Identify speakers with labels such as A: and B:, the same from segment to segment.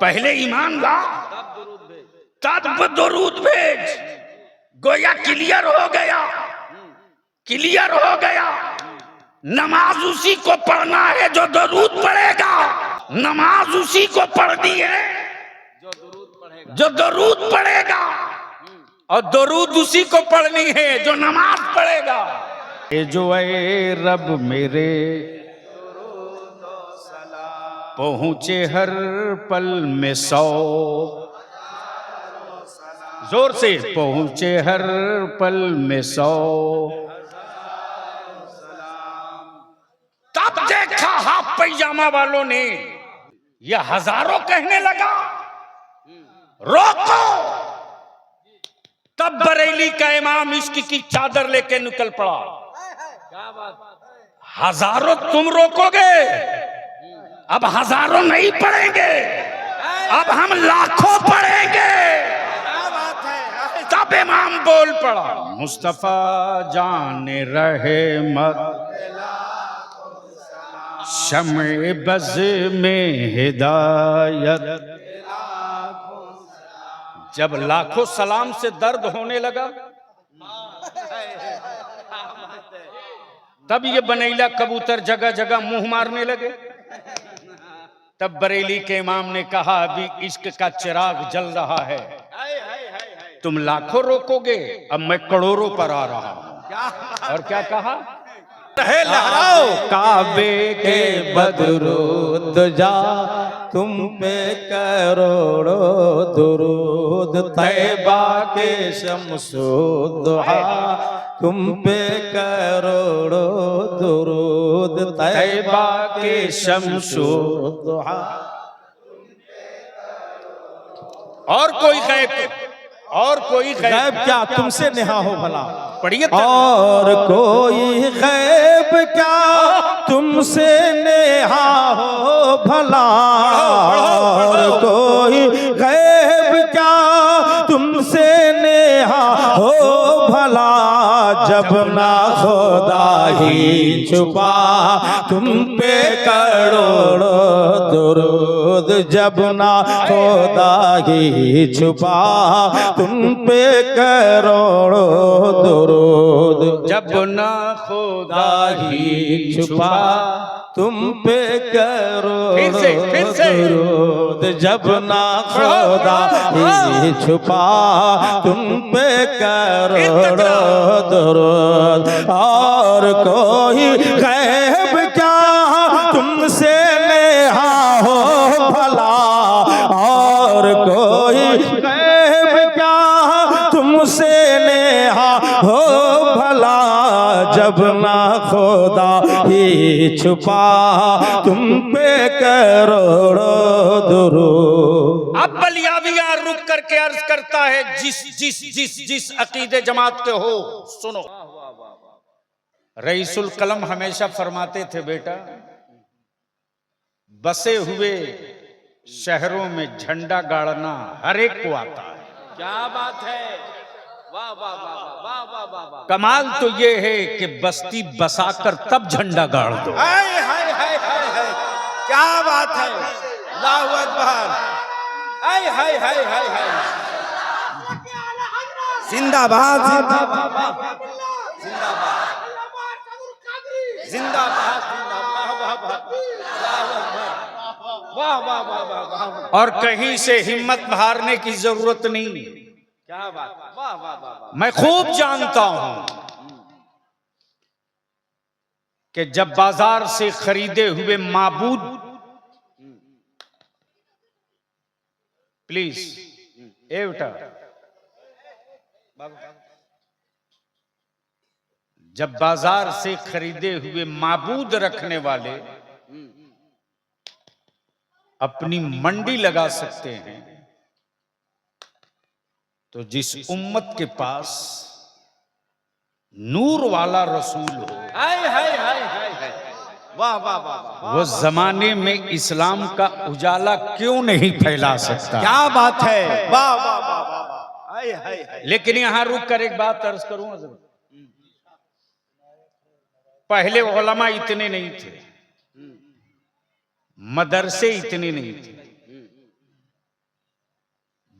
A: पहले ईमान ला तब दुरूद भेज। गोया क्लियर हो गया, क्लियर हो गया। नमाज उसी को पढ़ना है जो दुरूद पढ़ेगा। नमाज उसी को पढ़नी है जो दुरूद पढ़ेगा, और दुरूद उसी को पढ़नी है जो नमाज पढ़ेगा। ए जो ए रब मेरे पहुंचे हर पल में 100, जोर से पहुंचे हर पल में 100। तब देखा हाफ पैजामा वालों ने यह हजारों कहने लगा, रोको। तब बरेली का इमाम इश्क की चादर लेके निकल पड़ा। हजारों तुम रोकोगे, अब हजारों नहीं पढ़ेंगे, अब हम लाखों पढ़ेंगे। तब इमाम बोल पड़ा, मुस्तफा जाने रहे मत शम्ए बज़ में हिदायत। जब लाखों सलाम से दर्द होने लगा, तब ये बनैला कबूतर जगह जगह मुंह मारने लगे। तब बरेली के इमाम ने कहा, अभी इश्क का चिराग जल रहा है, तुम लाखों रोकोगे, अब मैं करोड़ों पर आ रहा हूं। और क्या कहा,
B: लहराओ काबे के बदरूद जा, तुम पे करोड़ों दुरूद। तैबा के शम्सुद्दुहा, तुम पे करोड़ों दुरूद। तैबा के शम्सुद्दुहा।
A: और कोई गैब, और कोई
B: गैब क्या तुमसे नेहा हो भला,
A: पढ़िए।
B: और कोई गैब क्या तुमसे नेहा हो भला, और कोई गैब क्या तुमसे नेहा हो भला। जब ना खुदा ही छुपा, तुम पे करोड़ों दुरूद। जब ना खुदा ही छुपा, तुम पे करोड़ों दुरूद।
A: जब ना खुदा ही छुपा,
B: तुम पे करोड़ों दुरूद। जब ना खुदा ही छुपा, तुम पे करोड़ों दुरूद। और कोई गैब क्या तुमसे नेहा हो भला, और कोई गैब क्या तुमसे नेहा हो भला। जब ना खुदा ही छुपा, तुम पे करोड़ों दुरूद।
A: अब बलियाविया रुक करके अर्ज करता है, जिस जिस जिस जिस अकीदे जमात के हो, सुनो। रईसुल कलम हमेशा फरमाते थे, बेटा बसे हुए शहरों में झंडा गाड़ना हर एक को आता है।
B: क्या बात है, वाह वाह वाह वाह वाह वाह वाह।
A: कमाल तो ये है कि बस्ती बसाकर तब झंडा गाड़ दो।
B: हाय हाय हाय हाय हाय, क्या बात है, अल्लाहू अकबर। हाय हाय हाय हाय हाय, जिंदाबाद जिंदाबाद जिंदाबाद जिंदाबाद जिंदाबाद। वाह वाह वाह वाह वाह।
A: और कहीं से हिम्मत हारने की जरूरत नहीं।
B: क्या बात, वाह वाह वाह।
A: मैं खूब जानता हूं कि जब बाजार से खरीदे हुए माबूद, प्लीज ए बेटा, जब बाजार से खरीदे हुए माबूद रखने वाले अपनी मंडी लगा सकते हैं, तो जिस उम्मत के पास नूर वाला रसूल हो,
B: हाय हाय हाय हाय हाय, वाह वाह वाह,
A: वो जमाने में इस्लाम का उजाला क्यों नहीं फैला सकता।
B: क्या बात है, वाह वाह वाह वाह। हाय हाय हाय।
A: लेकिन यहां रुक कर एक बात अर्ज करूं, पहले उलमा इतने नहीं थे, मदरसे इतने नहीं थे,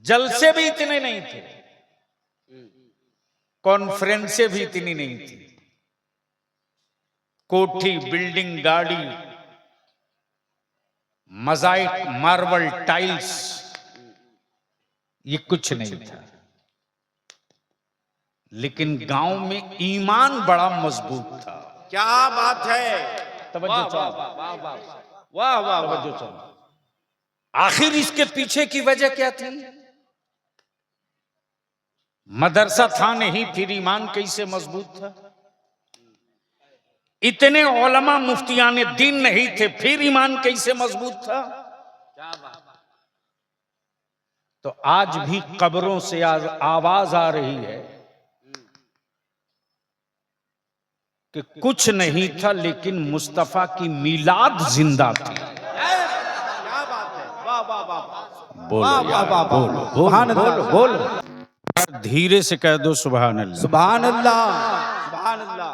A: जलसे भी इतने नहीं थे, कॉन्फ्रेंसें भी इतनी नहीं थी, कोठी, बिल्डिंग, गाड़ी, मोज़ाइक, मार्बल, टाइल्स, ये कुछ नहीं था। लेकिन गांव में ईमान बड़ा मजबूत था।
B: क्या बात है,
A: तवज्जो
B: वाह
A: चाहो,
B: वाह वाह वाह वाह वाह वाह
A: तवज्जो चाहो। आखिर इसके पीछे की वजह क्या थी? मदरसा था नहीं, फिर ईमान कैसे मजबूत था? इतने उलमा मुफ्तियाने दीन नहीं थे, फिर ईमान कैसे मजबूत था?
B: क्या बात।
A: तो आज भी कब्रों से आवाज आ रही है कि कुछ नहीं था, लेकिन मुस्तफा की मीलाद जिंदा थी।
B: क्या बात है, वाह वाह वाह,
A: बोलो
B: वाह वाह
A: यार,
B: वाह,
A: बोलो,
B: सुभान
A: बोलो,
B: अल्लाह,
A: बोलो, बोलो। धीरे से कह दो सुभान अल्लाह।
B: सुभान अल्लाह, सुभान अल्लाह।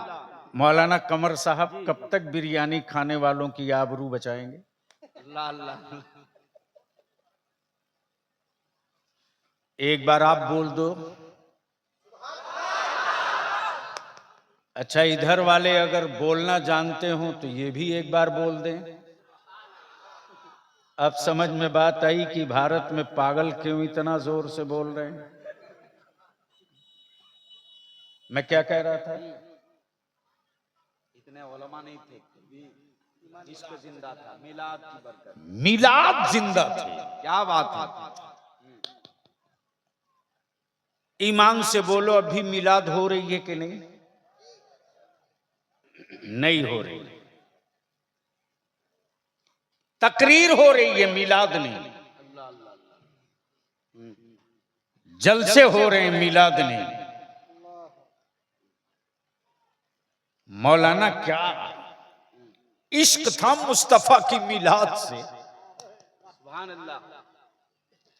A: मौलाना कमर साहब कब तक बिरयानी खाने वालों की आबरू बचाएंगे?
B: अल्लाह अल्लाह।
A: एक बार आप बोल दो। अच्छा, इधर वाले अगर बोलना जानते हो तो ये भी एक बार बोल दें। अब समझ में बात आई कि भारत में पागल क्यों इतना जोर से बोल रहे हैं। मैं क्या कह रहा था?
B: इतने उलमा नहीं थे, इश्क जिंदा था, मिलाद की बरकत,
A: मिलाद जिंदा थी।
B: क्या बात है।
A: ईमान से बोलो, अभी मिलाद हो रही है कि नहीं? नहीं हो रही। तकरीर हो रही है, मिलाद नहीं। जलसे हो रहे हैं, मिलाद नहीं। मौलाना क्या इश्क था मुस्तफा की मिलाद से।
B: सुभान अल्लाह।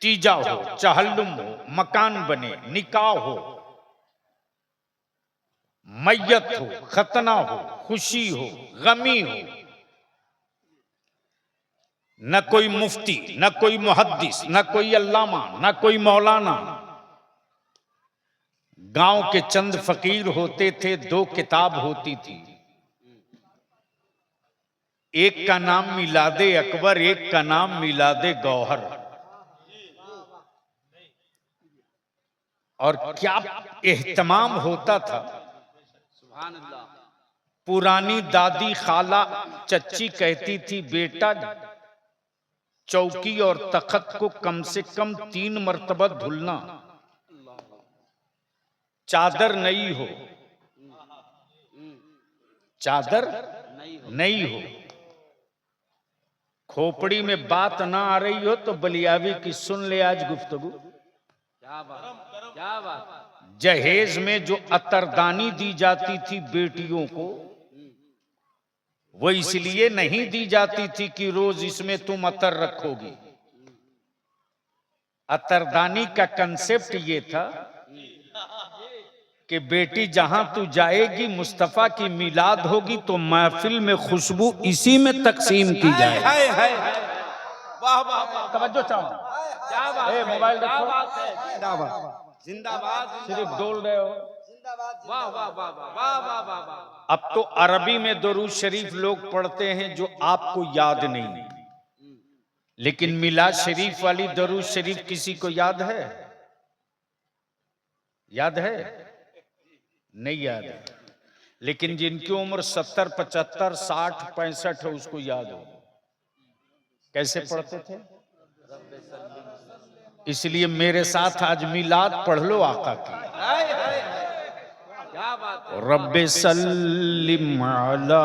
A: तीजा हो, चहल्लुम हो, मकान बने, निकाह हो, मैयत हो, खतना हो, खुशी हो, गमी हो, न कोई मुफ्ती, न कोई मुहद्दिस, न कोई अल्लामा, न कोई मौलाना। गांव के चंद फकीर होते थे, 2 किताब होती थी। एक का नाम मिलादे अकबर, एक का नाम मिलादे गौहर। और क्या एहतमाम होता था।
B: सुभान अल्लाह।
A: पुरानी दादी, खाला, चच्ची कहती थी, बेटा चौकी और तख्त को कम से कम 3 मर्तबा धुलना, चादर नई हो, चादर नई हो। खोपड़ी में बात ना आ रही हो तो बलियावी की सुन ले आज गुफ्तगू।
B: क्या बात, क्या बात।
A: जहेज में जो अतरदानी दी जाती थी बेटियों को, वो इसलिए नहीं दी जाती थी कि रोज इसमें तुम अतर रखोगी। अतरदानी का कंसेप्ट ये था कि बेटी जहां तू जाएगी, मुस्तफा की मिलाद होगी तो महफिल में खुशबू इसी में तकसीम की जाए।
B: हाय हाय हाय, वाह वाह वाह,
A: तवज्जो चाहो।
B: क्या बात है,
A: मोबाइल
B: क्या
A: रखो।
B: बात है, जिंदाबाद जिंदाबाद,
A: सिर्फ डोल रहे हो।
B: वाह वाह वाह वाह वाह वाह वाह।
A: अब तो अरबी में दरूद शरीफ लोग पढ़ते हैं जो आपको याद नहीं, लेकिन मिलाद शरीफ वाली दरूद शरीफ किसी को याद है? याद है? नहीं याद है। लेकिन जिनकी उम्र 70, 75, 60, 65 है उसको याद हो। कैसे पढ़ते थे? इसलिए मेरे साथ आज मिलाद पढ़ लो आका की।
B: हाय हाय हाय, क्या बात है।
A: रब्बे सल्लिम अला,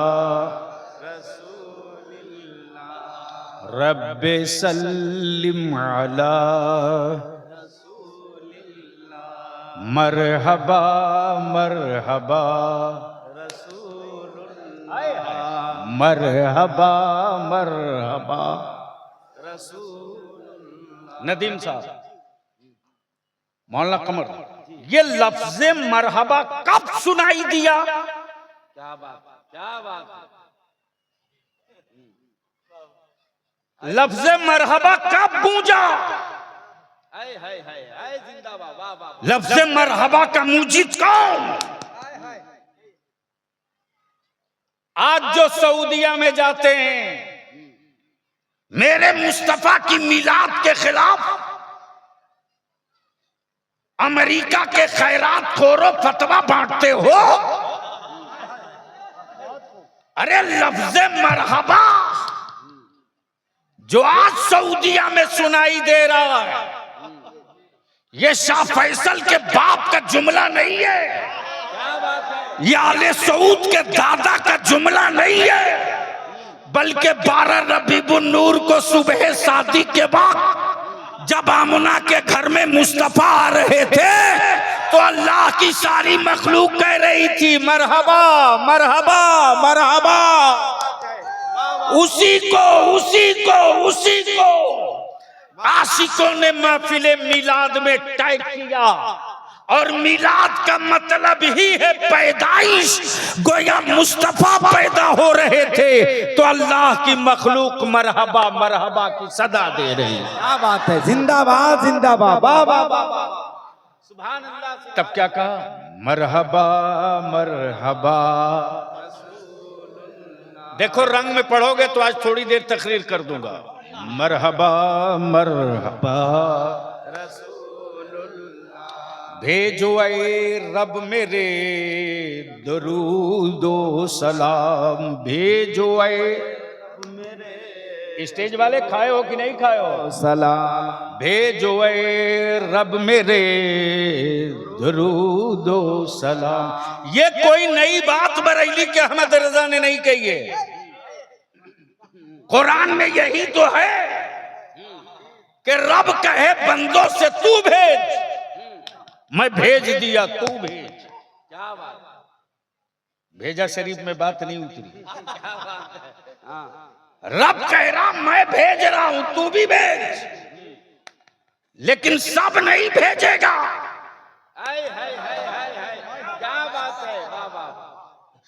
A: रब्बे सल्लिम अला, मरहबा मरहबा, मरहबा मरहबा। नदीम साहब, मौलाना कमर, ये लफ्ज मरहबा कब सुनाई दिया?
B: क्या बात, क्या बात।
A: लफ्ज मरहबा कब गूंजा?
B: हाय हाय जिंदाबाद वाह वाह।
A: लफ्ज़ मरहबा का मुजीद कौन? आज जो सऊदिया में जाते हैं मेरे मुस्तफा की मिलाद के खिलाफ अमेरिका के खैरात खोरो फतवा बांटते हो। अरे लफ्ज़ मरहबा जो आज सऊदिया में सुनाई दे रहा है ये शाह फैसल के बाप का जुमला नहीं है, ये आले सऊद के दादा का जुमला नहीं है, बल्कि 12 रबीउन नूर को सुबह शादी के बाद जब आमना के घर में मुस्तफा आ रहे थे तो अल्लाह की सारी मखलूक कह रही थी मरहबा मरहबा मरहबा। उसी को आशिकों ने महफिले मिलाद में टैग किया और मिलाद का मतलब ही है पैदाइश। गोया मुस्तफा पैदा हो रहे थे तो अल्लाह की मखलूक मरहबा मरहबा की सदा दे रही है।
B: क्या बात है, जिंदाबाद जिंदाबाद वाह वाह वाह। सुभान अल्लाह।
A: तब क्या कहा? मरहबा मरहबा। देखो रंग में पढ़ोगे तो आज थोड़ी देर तकरीर कर दूंगा। मरहबा मरहबा भेजो ऐ रब मेरे दरूदो सलाम, भेजो ऐ स्टेज वाले खाए हो कि नहीं खाए हो?
B: सलाम
A: भेजो ऐ रब मेरे दरूदो सलाम। ये कोई नई बात बरेली के अहमद रजा ने नहीं कही है, कुरान में यही तो है कि रब कहे बंदों से तू भेज, मैं भेज दिया तू भेज।
B: क्या बात।
A: भेजा शरीफ में बात नहीं उतरी।
B: क्या बात है। हाँ।
A: रब कह रहा मैं भेज रहा हूं तू भी भेज, लेकिन सब नहीं भेजेगा।
B: हाय हाय हाय हाय हाय क्या बात है वाह वाह।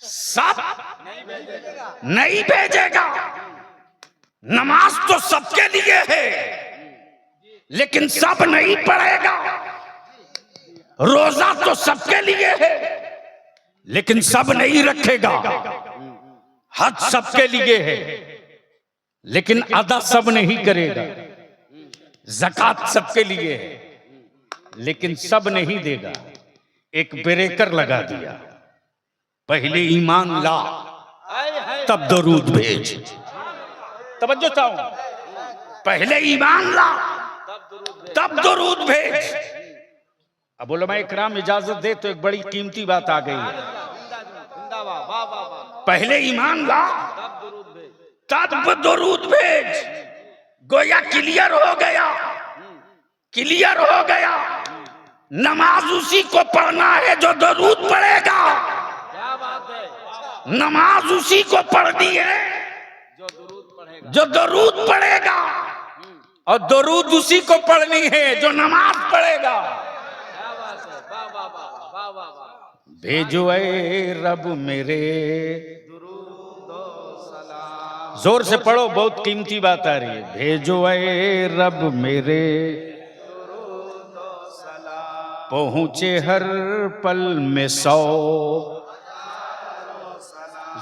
A: सब
B: नहीं भेजेगा।
A: नहीं भेजेगा। नमाज तो सबके लिए है लेकिन सब नहीं पढ़ेगा। रोजा तो सबके लिए है लेकिन सब नहीं रखेगा। हज सबके लिए है लेकिन अदा सब नहीं करेगा। ज़कात सबके लिए है लेकिन सब नहीं देगा। एक ब्रेकर लगा दिया, पहले ईमान ला तब दरूद भेज। तवज्जो चाहूं, पहले ईमान ला तब दरूद भेज। अब उलमा इकराम इजाजत दे तो एक बड़ी कीमती बात आ गई है।
B: जिंदाबाद वाह वाह वाह।
A: पहले ईमान ला तब दरूद भेज। गोया क्लियर हो गया, क्लियर हो गया। नमाज उसी को पढ़ना है जो दरूद पढ़ेगा।
B: क्या बात है।
A: नमाज उसी को पढ़नी है
B: जो दुरूद पढ़ेगा,
A: जो दरूद पढ़ेगा, और दरूद उसी को पढ़नी है जो नमाज पढ़ेगा।
B: क्या बात है वाह वाह वाह वाह वाह वाह।
A: भेजो ऐ रब मेरे, जोर से पढ़ो बहुत कीमती बात आ रही है। भेजो ऐ रब मेरे, पहुंचे हर पल में 100।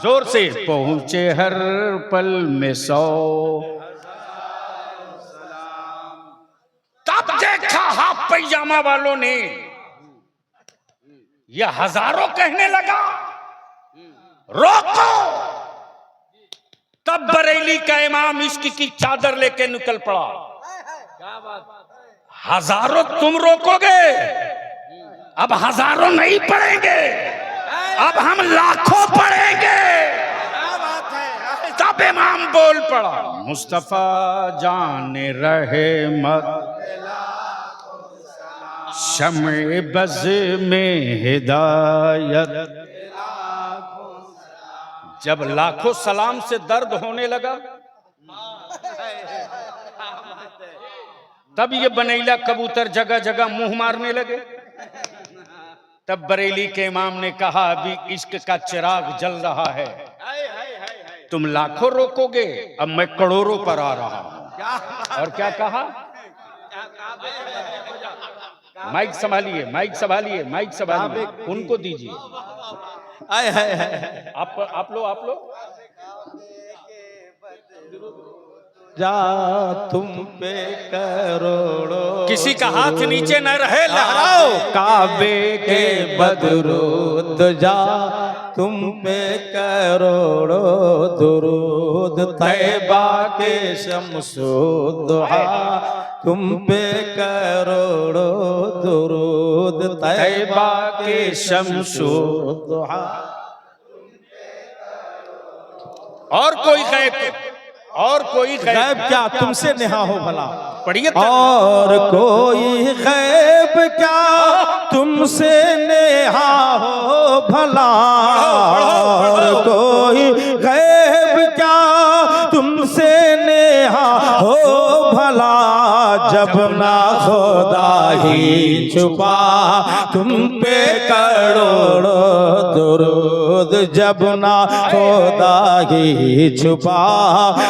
A: जोर से पहुंचे हर पल में 100। तब देखा हाफ पैजामा वालों ने यह हजारों कहने लगा रोको। तब बरेली का इमाम इश्क की चादर लेके निकल पड़ा।
B: क्या बात।
A: हजारों तुम रोकोगे, अब हजारों नहीं पढ़ेंगे, अब हम लाखों पढ़ेंगे।
B: क्या बात है।
A: तब इमाम बोल पड़ा, मुस्तफा जाने रहे मत शमे बज़ में हिदायत। जब लाखों सलाम से दर्द होने लगा तब ये बनैला कबूतर जगह जगह मुंह मारने लगे। तब बरेली के इमाम ने कहा अभी इश्क का चिराग जल रहा है, तुम लाखों रोकोगे, अब मैं करोड़ों पर आ रहा हूं। और क्या कहा? माइक संभालिए, माइक संभालिए, माइक संभालिए, उनको दीजिए।
B: आय हाय हाय।
A: आप लो
B: जा तुम पे करोड़ों,
A: किसी का हाथ नीचे न रहे, लहराओ।
B: काबे के बदरूद जा तुम पे करोड़ों दुरूद, तैबा के शम्सुद्दुहा तुम पे करोड़ों दुरूद, तैबा के शम्सुद्दुहा।
A: और कोई गैब, और कोई
B: गैब क्या तुमसे नेहा हो भला,
A: पढ़िए।
B: और कोई गैब क्या तुमसे नेहा हो भला, और कोई गैब क्या तुमसे नेहा हो भला, जब ना खुदा ही छुपा तुम पे करोड़ों दुरूद, जब ना खुदा ही छुपा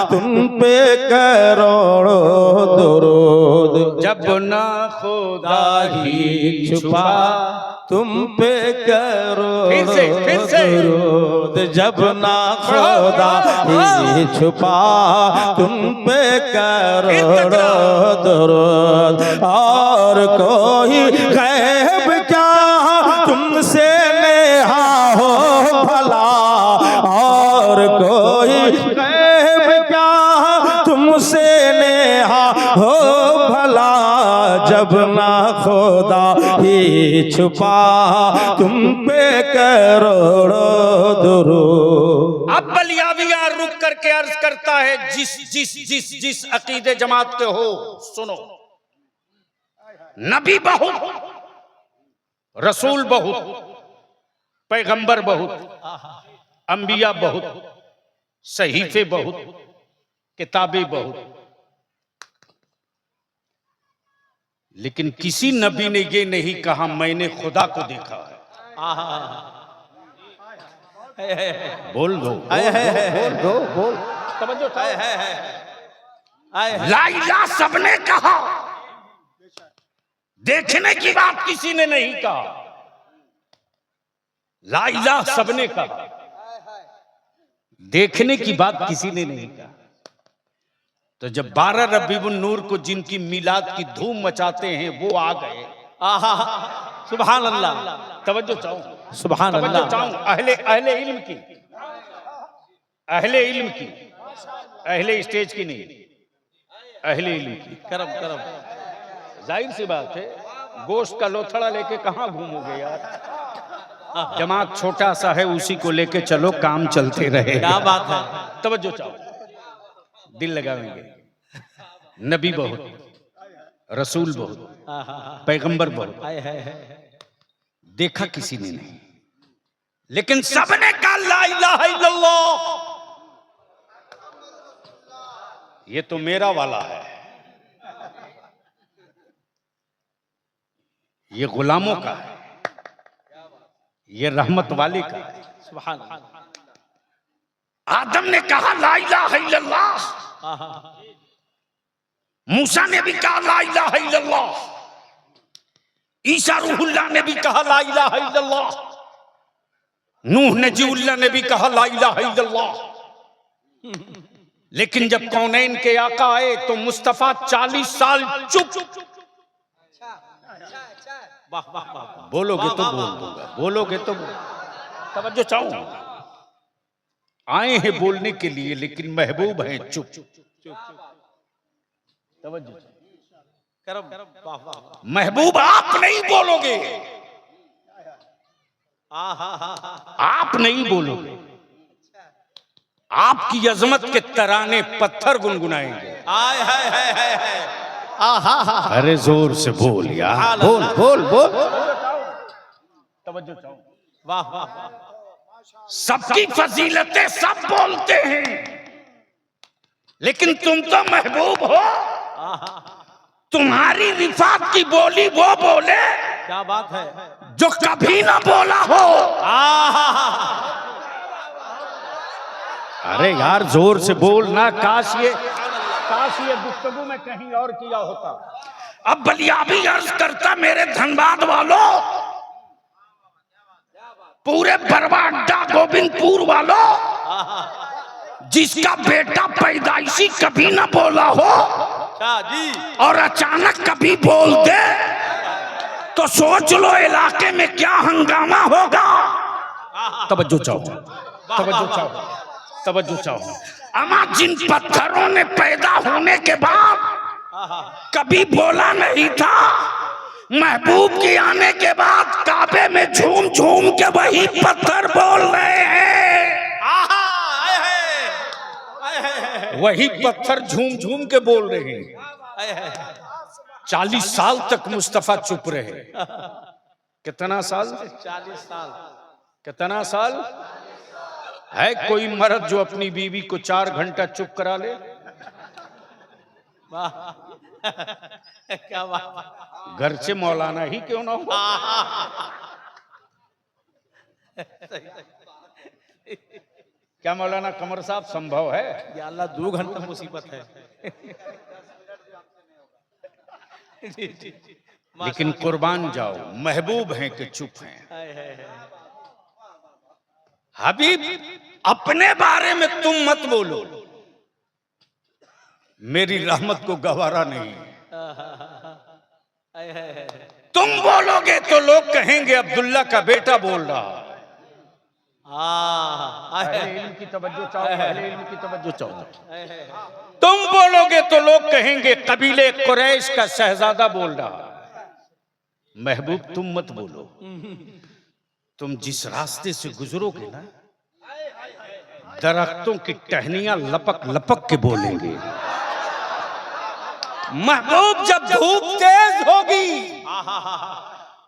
B: तुम पे करोड़ों दुरूद,
A: जब ना खुदा
B: ही छुपा तुम पे करोड़ों
A: फिर से।
B: दुरूद, जब ना खुदा ही छुपा तुम पे करोड़ों दुरूद, और कोई गैब क्या तुमसे नेहा हो भला, और कोई गैब क्या तुमसे नेहा हो भला, जब ना खुदा ही छुपा तुम पे करोड़ों दुरूद।
A: अब बलियाविया रुक करके अर्ज करता है, जिस जिस जिस जिस अकीदे जमात के हो, सुनो। नबी बहुत, रसूल बहुत, पैगंबर बहुत, अंबिया बहुत, सहीफे बहुत, किताबें बहुत, लेकिन किसी नबी ने ये नहीं कहा मैंने खुदा को देखा है। बोल दो, बोल। तवज्जो था। ला इलाहा सबने कहा, देखने की बात किसी ने नहीं कहा। ला इलाहा सबने कहा, देखने की बात किसी ने नहीं कहा। तो जब 12 रबीउन नूर को जिनकी मिलाद की धूम मचाते हैं वो आ गए,
B: सुभान अल्लाह,
A: तवज्जो चाहूं,
B: सुभान
A: तवज्जो
B: अल्लाह।
A: चाहूं, अहले इल्म की, अहले इल्म की, अहले स्टेज की नहीं, अहले इल्म की।
B: करम करम,
A: जाहिर सी बात है, गोश्त का लोथड़ा लेके कहां घूमोगे यार। जमात छोटा सा है, उसी को लेके चलो, काम चलते रहे।
B: क्या बात है।
A: तवज्जो चाहो, दिल लगाएंगे। नबी बहुत, रसूल बहुत, पैगंबर बहुत, देखा किसी ने नहीं, लेकिन सबने कहा ला इलाहा इल्लल्लाह। ये तो मेरा वाला है, ये गुलामों का है, ये रहमत वाले का है।
B: सुभान।
A: आदम ने कहा ला इलाहा इल्लल्लाह, मूसा ने भी कहा ला इलाहा इल्लल्लाह, ईसा रूहुल्लाह ने भी कहा ला इलाहा इल्लल्लाह, नूह नजीउल्लाह ने भी कहा ला इलाहा इल्लल्लाह। लेकिन जब कौनैन के आका आए तो मुस्तफा 40 साल चुप। बोलोगे तो बोल दूंगा, बोलोगे तो बोल। तवज्जो चाहूं, आए हैं बोलने के लिए, लेकिन महबूब हैं चुप। तवज्जो, महबूब आप नहीं बोलोगे, आप नहीं बोलोगे, आपकी अजमत के तराने पत्थर गुनगुनाएंगे। अरे जोर से बोल यार, बोल बोल बोल। तवज्जो चाहो,
B: वाह वाह।
A: सबकी फजीलतें सब बोलते हैं, लेकिन तुम तो महबूब हो, तुम्हारी रिफात की बोली वो बोले।
B: क्या बात है।
A: जो कभी ना बोला हो। अरे यार जोर से बोलना, काश ये गुफ्तगू में कहीं और किया होता। अब बलियाबी अर्ज करता, मेरे धनबाद वालों, पूरे बरवा अड्डा गोविंदपुर वालों, जिसका बेटा पैदाइशी कभी ना बोला हो
B: जी
A: और अचानक कभी बोल दे, तो सोच लो इलाके में क्या हंगामा होगा। तवज्जो चाहो, तवज्जो चाहो, तवज्जो चाहो। अमा जिन पत्थरों ने पैदा होने के बाद कभी बोला नहीं था, महबूब के आने के बाद काबे में झूम झूम के वही पत्थर बोल रहे हैं। वही पत्थर झूम झूम के बोल रहे हैं। 40 साल तक मुस्तफा चुप रहे। कितना साल?
B: 40 साल।
A: कितना साल? है कोई मर्द जो अपनी बीवी को 4 घंटा चुप करा ले?
B: क्या बात।
A: घर से मौलाना ही क्यों ना हो। क्या मौलाना कमर साहब संभव है?
B: या अल्लाह 2 घंटा मुसीबत है। जी, जी, जी।
A: लेकिन कुर्बान जाओ, महबूब हैं कि चुप हैं। हबीब, अपने बारे में तुम मत बोलो, मेरी रहमत को गवारा नहीं। तुम बोलोगे तो लोग कहेंगे अब्दुल्ला का बेटा बोल रहा। अहले इल्म की तवज्जो चाहो, अहले इल्म की तवज्जो चाहो। तुम बोलोगे तो लोग कहेंगे कबीले कुरैश का शहजादा बोल रहा। महबूब तुम मत बोलो, तुम जिस रास्ते से गुजरोगे ना, दरख्तों की टहनियां लपक लपक के बोलेंगे। महबूब, जब धूप तेज होगी,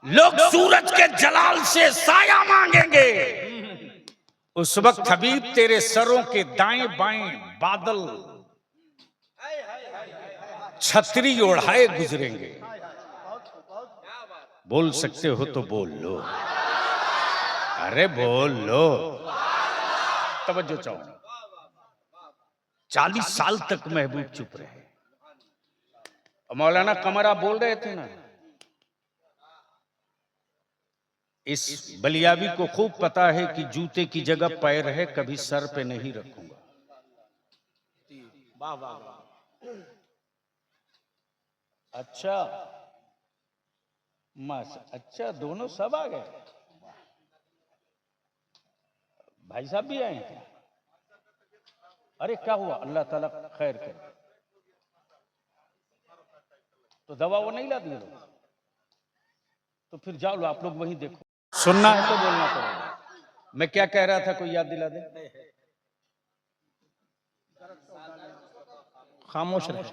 A: लोग सूरज के जलाल से साया मांगेंगे। उस वक्त हबीब तेरे सरों के दाएं बाएं बादल छतरी ओढ़ाए गुजरेंगे। बोल सकते हो तो बोल लो, अरे बोल लो। तवज्जो चाहो। 40 साल तक महबूब चुप रहे। मौलाना कमर आप बोल रहे थे ना, इस बलियाबी को खूब पता है कि जूते की जगह पैर है, कभी सर पे नहीं रखूंगा।
B: वाह वाह वाह।
A: अच्छा अच्छा, दोनों सब आ गए। भाई साहब भी आए हैं? अरे क्या हुआ? अल्लाह ताला खैर करे। तो दवा वो नहीं ला दिए लोग? तो फिर जाओ लो, आप लोग वहीं देखो। सुनना है तो बोलना पड़ेगा। मैं क्या कह रहा था, कोई याद दिला दे।
B: खामोश रहे।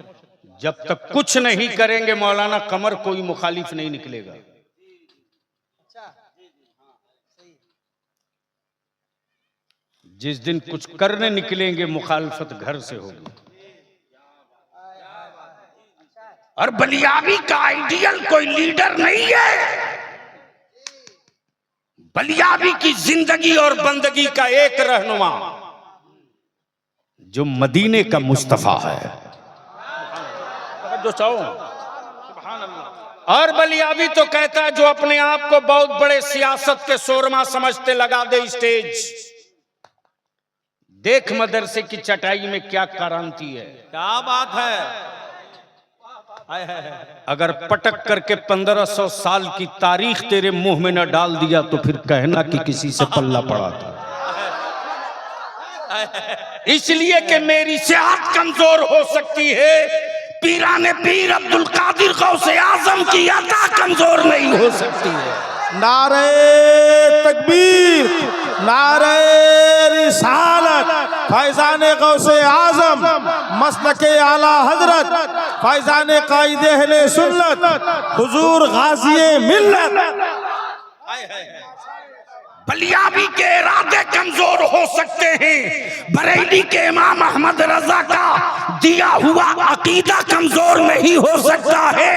A: जब तक कुछ नहीं करेंगे मौलाना कमर, कोई मुखालिफ नहीं निकलेगा। जिस दिन कुछ करने निकलेंगे, मुखालफत घर से होगी। और बलियाबी का आइडियल कोई लीडर नहीं है। बलियाबी की जिंदगी और बंदगी का एक रहनुमा जो मदीने का मुस्तफा है। जो चाहो। और बलियाबी तो कहता है जो अपने आप को बहुत बड़े सियासत के शोरमा समझते, लगा दे स्टेज। देख मदरसे की चटाई में क्या क्रांति है।
B: क्या बात है।
A: अगर पटक करके 1500 साल की तारीख तेरे मुंह में न डाल दिया तो फिर कहना कि किसी से पल्ला पड़ा था। इसलिए कि मेरी सेहत कमजोर हो सकती है, पीराने पीर अब्दुल कादिर गौसे आजम की अता कमजोर नहीं हो सकती है।
C: नारे तकबीर, नारे रिसालत, फैजाने गौसे आजम, मसलके आला हजरत, फैजाने कायदे अहले सुन्नत, हुजूर गाज़िए मिल्लत।
A: बलियाबी के इरादे कमजोर हो सकते हैं, बरेली के इमाम अहमद रजा का दिया हुआ अकीदा कमजोर नहीं हो सकता है।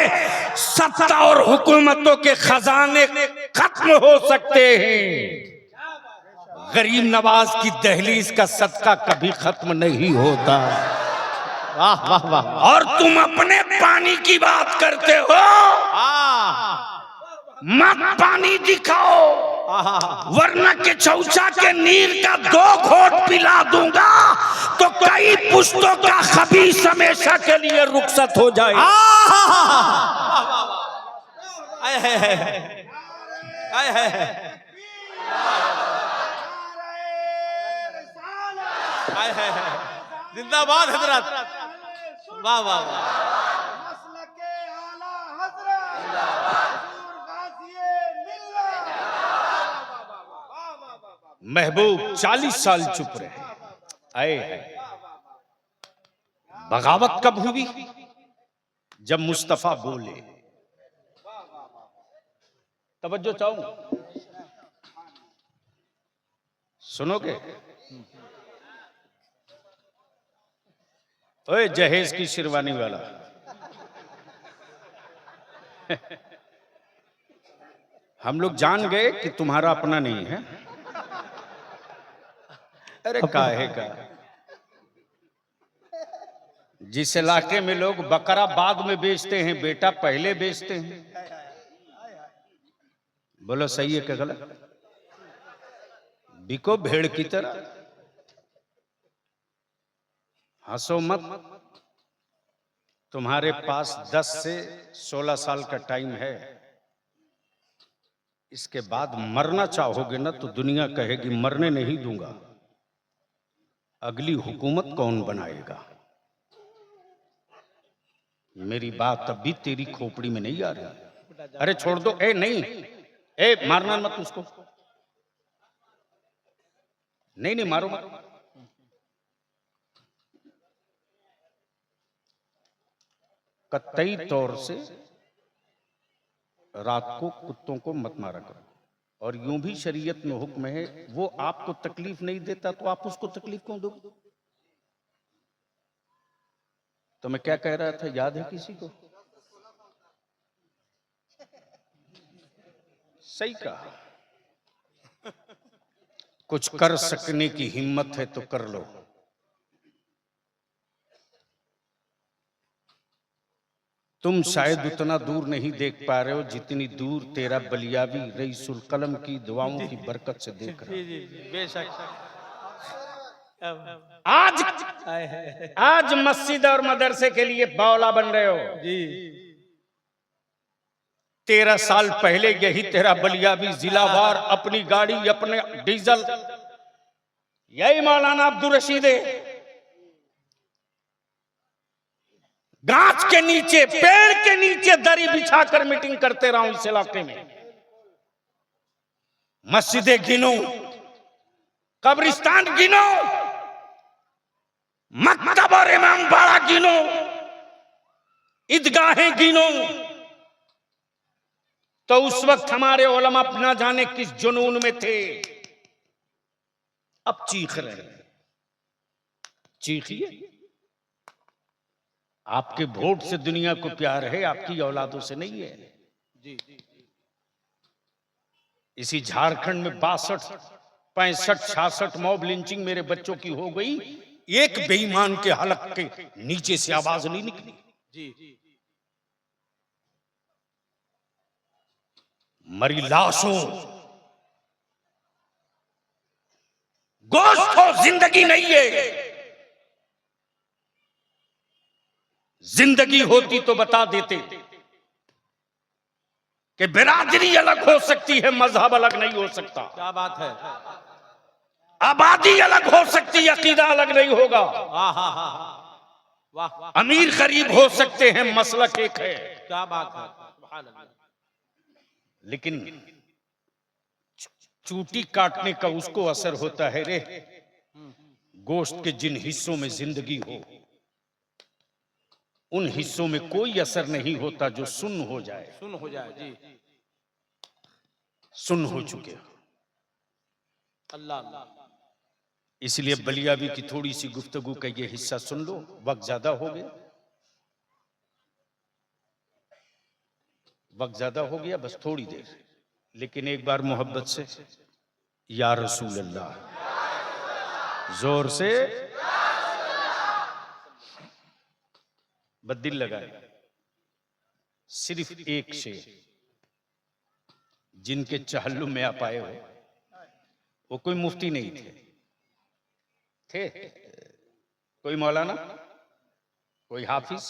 A: सत्ता और हुकूमतों के खजाने खत्म हो सकते हैं, गरीब नवाज की दहलीज का सदका कभी खत्म नहीं होता।
C: वाह वाह वाह।
A: और तुम अपने पानी की बात करते हो। मत पानी दिखाओ, वरना के चौचा के नीर का 2 घोट पिला दूंगा तो कई पुश्तों का खबीस हमेशा के लिए रुखसत हो जाए।
B: जिंदाबाद हजरत, वाह वाह वाह।
A: महबूब 40 साल चुप रहे। आए हैं। बगावत कब हुई? जब मुस्तफा बोले। तवज्जो चाहूं, सुनोगे? ओए जहेज की शेरवानी वाला, हम लोग जान गए कि तुम्हारा अपना नहीं है। अरे काहे का? जिस इलाके में लोग बकरा बाद में बेचते हैं, बेटा पहले बेचते हैं। बोलो सही है क्या गलत? बिको भेड़ की तरह, हंसो मत। तुम्हारे पास 10 से 16 साल का टाइम है। इसके बाद मरना चाहोगे ना तो दुनिया कहेगी मरने नहीं दूंगा। अगली हुकूमत कौन बनाएगा? मेरी बात अभी तेरी खोपड़ी में नहीं आ रही। अरे छोड़ दो। ए नहीं, ए मारना मत उसको। नहीं नहीं मारो मत। कतई तौर से रात को कुत्तों को मत मारा करो। और यूं भी शरीयत में हुक्म है, वो आपको तकलीफ नहीं देता तो आप उसको तकलीफ क्यों दोगे? तो मैं क्या कह रहा था, याद है किसी को? सही कहा। कुछ कर सकने की हिम्मत है तो कर लो। तुम शायद उतना दूर नहीं देख पा रहे हो जितनी दूर तेरा बलियावी रईसुल कलम की दुआओं की बरकत से देख रहा है।
B: बेशक।
A: आज मस्जिद और मदरसे के लिए बावला बन रहे हो
B: जी।
A: 13 साल पहले यही तेरा बलियावी जिलावार अपनी गाड़ी, अपने डीजल, यही मौलाना अब्दुल रशीद गाछ के नीचे, पेड़ के नीचे दरी बिछाकर मीटिंग करते रहा हूं इस इलाके में। मस्जिदें गिनो, कब्रिस्तान गिनो, मकतब और इमाम बाड़ा गिनो, ईदगाहें गिनो, तो उस वक्त हमारे उलमा न जाने किस जुनून में थे। अब चीख रहे हैं। चीखिए। आपके वोट से दुनिया को प्यार है, आपकी औलादों से नहीं है।
B: जी।
A: इसी झारखंड में 62, 65, 66 मॉब लिंचिंग मेरे बच्चों की हो गई। एक बेईमान के हलक के नीचे से आवाज नहीं निकली।
B: जी।
A: मरी लाशों, गोश्त हो, जिंदगी नहीं है। जिंदगी होती तो बता देते कि बिरादरी अलग हो सकती है, मजहब अलग नहीं हो सकता।
B: क्या बात है।
A: आबादी अलग हो सकती है, अकीदा अलग नहीं होगा।
B: वाह।
A: अमीर गरीब हो सकते हैं, मसलक एक है।
B: क्या बात है। सुभान अल्लाह।
A: लेकिन चूटी काटने का उसको असर होता है रे, गोश्त के जिन हिस्सों में जिंदगी हो उन हिस्सों में कोई असर नहीं होता जो सुन्न हो जाए।
B: सुन हो जाए। जी।
A: सुन्न हो चुके हो।
B: अल्लाह।
A: इसलिए बलियावी की थोड़ी सी गुफ्तगू का ये हिस्सा सुन लो, वक्त ज्यादा हो गया। वक्त ज्यादा हो गया, बस थोड़ी देर। लेकिन एक बार मोहब्बत से या रसूल अल्लाह, जोर से। बदिल लगाए सिर्फ एक से, जिनके चहल्लुम में आप आए हो, वो कोई मुफ्ती नहीं थे कोई मौलाना, कोई हाफिज,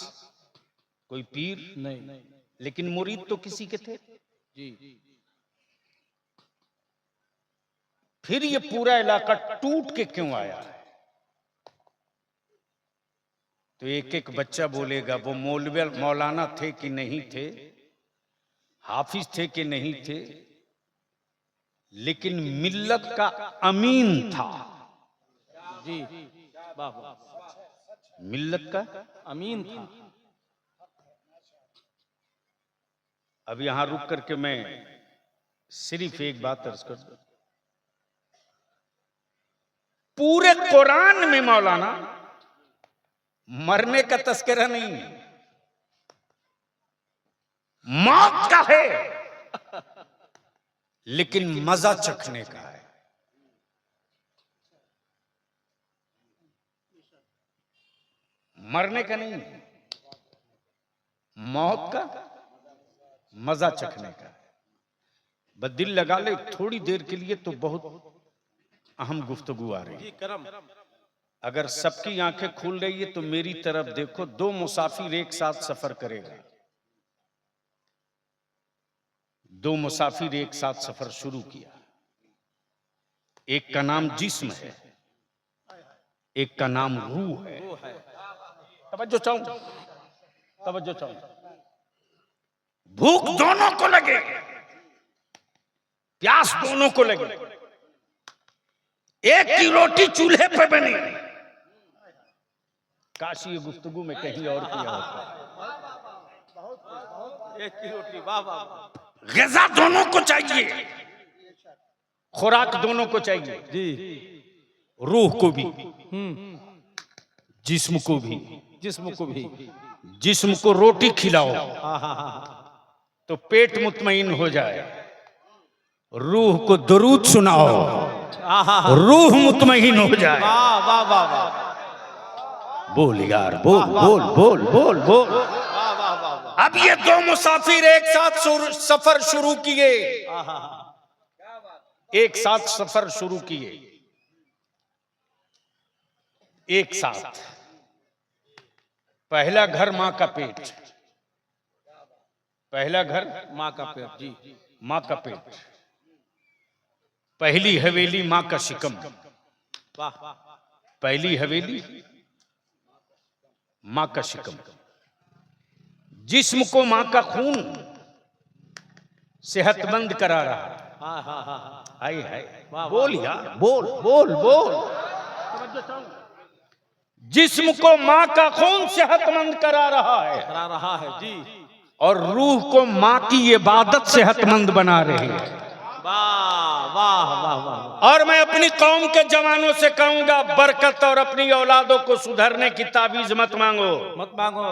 A: कोई पीर नहीं, लेकिन मुरीद तो किसी के थे जी। फिर ये पूरा इलाका टूट के क्यों आया है? तो एक एक बच्चा बोलेगा वो मौलवी मौलाना थे कि नहीं थे, हाफिज थे कि नहीं थे, लेकिन मिल्लत का अमीन था जी। मिल्लत का अमीन था। अब यहां रुक करके मैं सिर्फ एक बात अर्ज कर दूं, पूरे कुरान में मौलाना मरने का तस्करा नहीं, मौत का है, लेकिन मजा चखने का है। मरने का नहीं, मौत का मजा चखने का है। बस दिल लगा ले थोड़ी देर के लिए तो बहुत अहम गुफ्तगू आ रही है। अगर सबकी आंखें खुल रही है तो मेरी तरफ देखो। दो मुसाफिर एक साथ सफर करेगा, दो मुसाफिर एक साथ सफर शुरू किया। एक का नाम जिस्म है, एक का नाम रूह है। तवज्जो चाहूं, तवज्जो चाहूं। भूख दोनों को लगे, प्यास दोनों को लगे, एक की रोटी चूल्हे पे बनी। काश ये गुफ्तगू में कहीं और किया होता। एक की रोटी, वाह वाह। ग़िज़ा दोनों को चाहिए, खुराक दोनों को चाहिए जी। रूह को भी, जिस्म को भी, जिस्म को भी। जिस्म को रोटी खिलाओ तो पेट मुतमईन हो जाए, रूह को दरूद सुनाओ, रूह मुतमईन हो जाए। वाह वाह वाह वाह। बोल यार, बोल बोल बोल बोल बोल। अब ये दो मुसाफिर एक साथ सफर शुरू किए, एक साथ सफर शुरू किए, एक साथ। पहला घर मां का पेट, पहला घर मां का पेट जी, मां का पेट। पहली हवेली मां का शिकम, पहली हवेली मां का शिकम। जिस्म को मां का खून सेहतमंद करा रहा। हाय हाय, बोल यार, बोल बोल बोल। जिस्म को मां का खून सेहतमंद करा रहा है जी, और रूह को मां की इबादत सेहतमंद बना रही है। वाह वाह वाह वाह। और मैं अपनी कौम के जवानों से कहूंगा, बरकत और अपनी औलादों को सुधरने की ताबीज मत मांगो, मत मांगो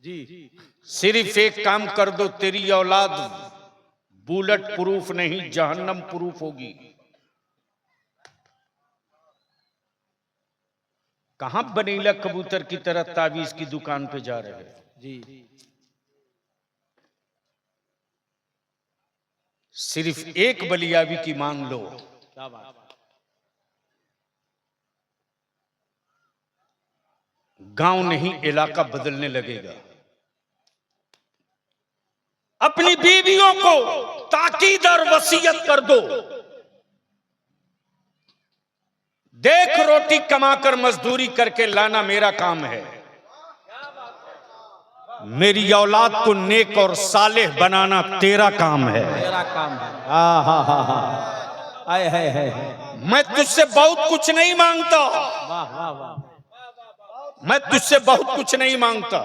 A: जी। सिर्फ एक काम कर दो, तेरी औलाद बुलेट प्रूफ नहीं जहन्नम प्रूफ होगी। कहां बनीला कबूतर की तरह ताबीज की दुकान पे जा रहे हैं जी। सिर्फ एक बलियाबी की मान लो, गांव नहीं इलाका बदलने लगेगा। अपनी बीवियों को ताकीद और वसीयत कर दो, देख रोटी कमाकर मजदूरी करके लाना मेरा काम है, मेरी औलाद को नेक और सालेह बनाना तेरा काम है, तेरा काम है। हा हा हा हा। आए है। मैं तुझसे बहुत कुछ नहीं मांगता, वाह वाह वाह। मैं तुझसे बहुत कुछ नहीं मांगता।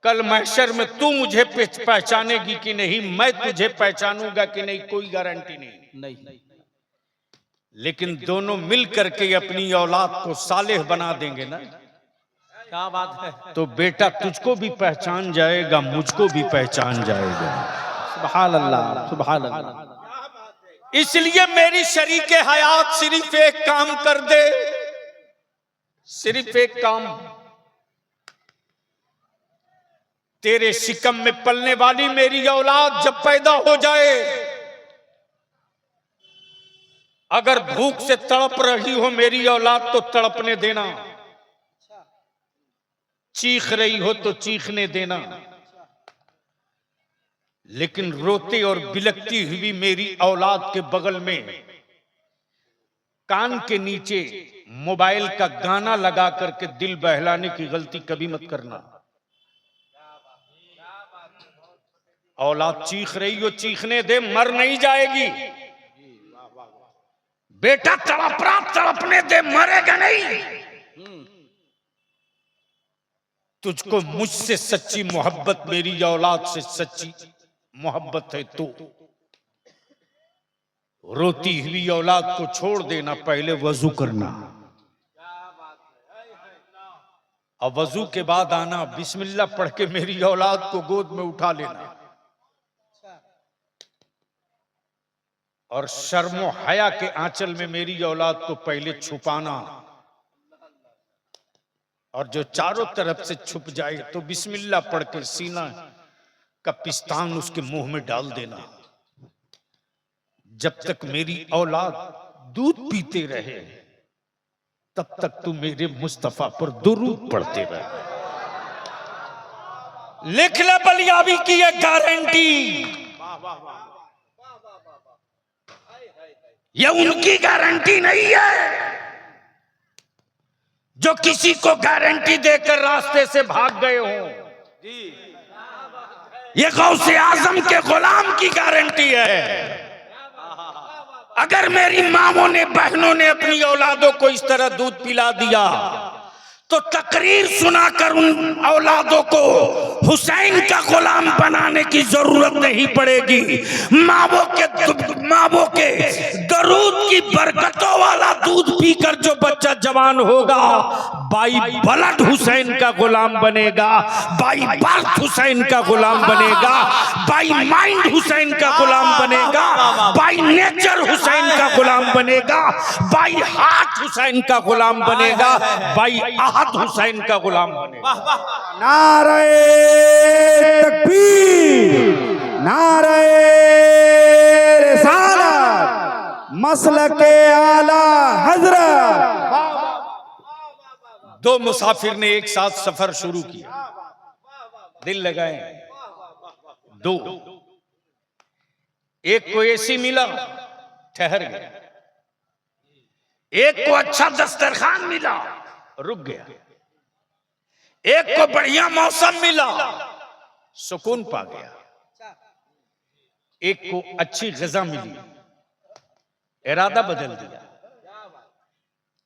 A: कल महशर में तू मुझे पहचानेगी कि नहीं, मैं तुझे पहचानूंगा कि नहीं, कोई गारंटी नहीं। लेकिन दोनों मिल करके अपनी औलाद को सालेह बना देंगे ना, क्या बात है। तो बेटा तुझको भी पहचान जाएगा, मुझको भी पहचान जाएगा। सुभान अल्लाह, सुभान अल्लाह। इसलिए मेरी शरीके हयात सिर्फ एक काम कर दे, सिर्फ एक काम, तेरे शिकम में पलने वाली मेरी औलाद जब पैदा हो जाए, अगर भूख से तड़प रही हो मेरी औलाद तो तड़पने देना, चीख रही हो तो चीखने देना, लेकिन रोते और बिलखती हुई मेरी औलाद के बगल में कान के नीचे मोबाइल का गाना लगा करके दिल बहलाने की गलती कभी मत करना। औलाद चीख रही हो चीखने दे, मर नहीं जाएगी। बेटा तड़प रहा तड़पने दे, मरेगा नहीं। तुझको मुझसे सच्ची मोहब्बत, मेरी औलाद से सच्ची मोहब्बत है तो रोती हुई औलाद को छोड़ देना, पहले वजू करना और वजू के बाद आना, बिस्मिल्लाह पढ़ के मेरी औलाद को गोद में उठा लेना और शर्मो हया के आंचल में मेरी औलाद को पहले छुपाना, और जो चारों तरफ से छुप जाए तो बिस्मिल्लाह पढ़ के सीना का पिस्तान उसके मुंह में डाल देना। जब तक मेरी औलाद दूध पीते रहे तब तक तू मेरे मुस्तफा पर दुरूद पढ़ते रहे। लिख ले बलियाबी की ये गारंटी, ये उनकी गारंटी नहीं है जो किसी को गारंटी देकर रास्ते से भाग गए हो। ये गौसे आजम के गुलाम की गारंटी है। अगर मेरी मामों ने बहनों ने अपनी औलादों को इस तरह दूध पिला दिया तो तकरीर सुनाकर उन औलादों को हुसैन का गुलाम बनाने की जरूरत नहीं पड़ेगी। मावों के दरूद की बरकतों वाला दूध पीकर जो बच्चा जवान होगा बाई ब्लड हुसैन का गुलाम बनेगा, बाई बर्थ हुसैन का गुलाम बनेगा, बाई माइंड हुसैन का गुलाम बनेगा, बाई नेचर हुसैन का गुलाम बनेगा, बाई हार्ट हुसैन का गुलाम बनेगा, बाई हुसैन का गुलाम बनेगा।
B: नारे तकबीर, नारे रिसालत, मसलके आला हजरत।
A: दो मुसाफिर ने एक साथ सफर शुरू किया, दिल लगाए दो, एक को एसी मिला ठहर गया, एक को अच्छा दस्तरखान मिला रुक गया, एक को बढ़िया मौसम मिला सुकून पा गया, एक को अच्छी ग़िज़ा मिली इरादा बदल दिया,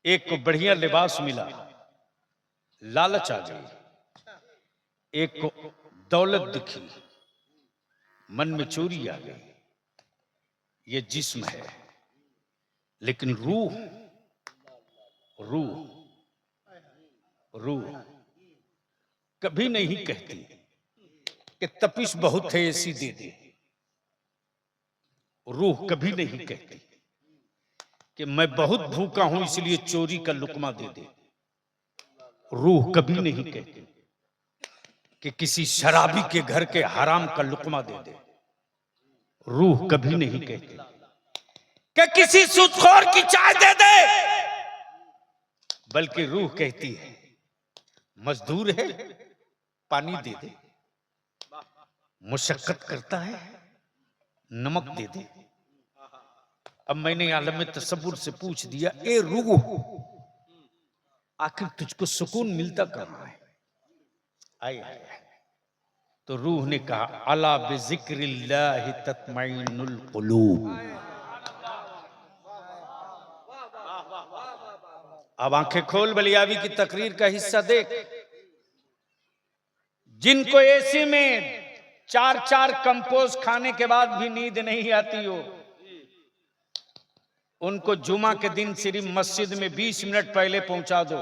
A: एक को बढ़िया लिबास मिला लालच आ गई, एक को दौलत दिखी मन में चोरी आ गई। ये जिस्म है, लेकिन रूह कभी नहीं कहती कि तपिश बहुत है एसी दे दे। रूह कभी नहीं कहती कि मैं बहुत भूखा हूं इसलिए चोरी का लुकमा दे दे। रूह कभी नहीं कहती कि किसी शराबी के घर के हराम का लुकमा दे दे। रूह कभी नहीं कहती कि किसी सूदखोर की चाय दे दे, बल्कि रूह कहती है मजदूर है पानी दे दे, मुशक्कत करता है नमक दे दे। अब मैंने आलम में तसव्वुर से पूछ दिया, ए रूह आखिर तुझको सुकून मिलता कहां है? आए तो रूह ने कहा अला बिज़िक्रिल्लाहि तत्मइन्नुल कुलूब। अब आंखें खोल, बलियाबी की तकरीर का हिस्सा देख। जिनको एसी में 4-4 कंपोज खाने के बाद भी नींद नहीं आती हो, उनको जुमा के दिन सिर्फ मस्जिद में 20 मिनट पहले पहुंचा दो।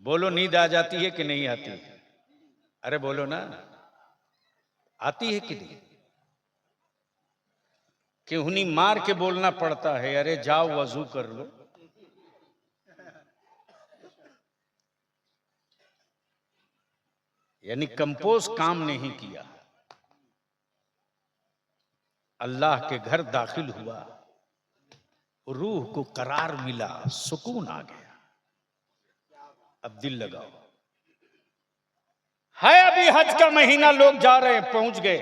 A: बोलो नींद आ जाती है कि नहीं आती? अरे बोलो ना, आती है कि नहीं? कि उन्हीं मार के बोलना पड़ता है, अरे जाओ वजू कर लो। यानी कंपोज काम नहीं किया। अल्लाह के घर दाखिल हुआ, रूह को करार मिला, सुकून आ गया। अब दिल लगाओ, है अभी हज का महीना, लोग जा रहे हैं, पहुंच गए,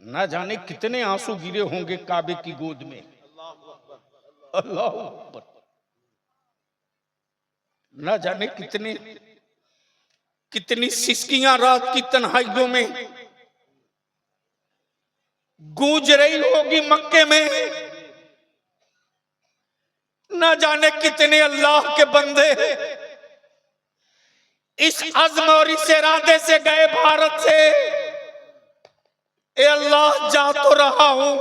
A: ना जाने कितने आंसू गिरे होंगे काबे की गोद में। अल्लाह अकबर। ना जाने कितनी सिसकियां रात की तन्हाइयों में गूंज रही होगी मक्के में। ना जाने कितने अल्लाह के बंदे इस अज़्म और इस इरादे से गए भारत से, ए अल्लाह जा तो रहा हूं,